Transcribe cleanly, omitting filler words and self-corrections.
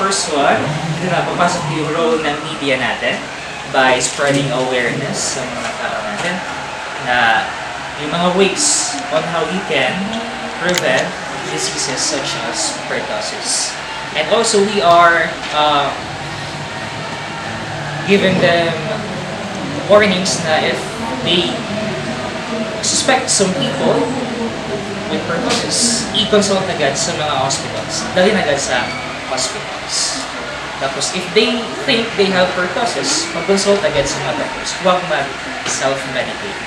first one, papasok yung role ng media natin by spreading awareness sa mga tao natin na yung mga ways on how you can prevent diseases such as pertussis. And also we are giving them warnings na if they suspect some people with pertussis, i-consult agad sa mga hospitals. Dalhin agad sa hospitals. Tapos, if they think they have pertussis, mag-consult agad sa mga doctors. Huwag mag-self-medicate.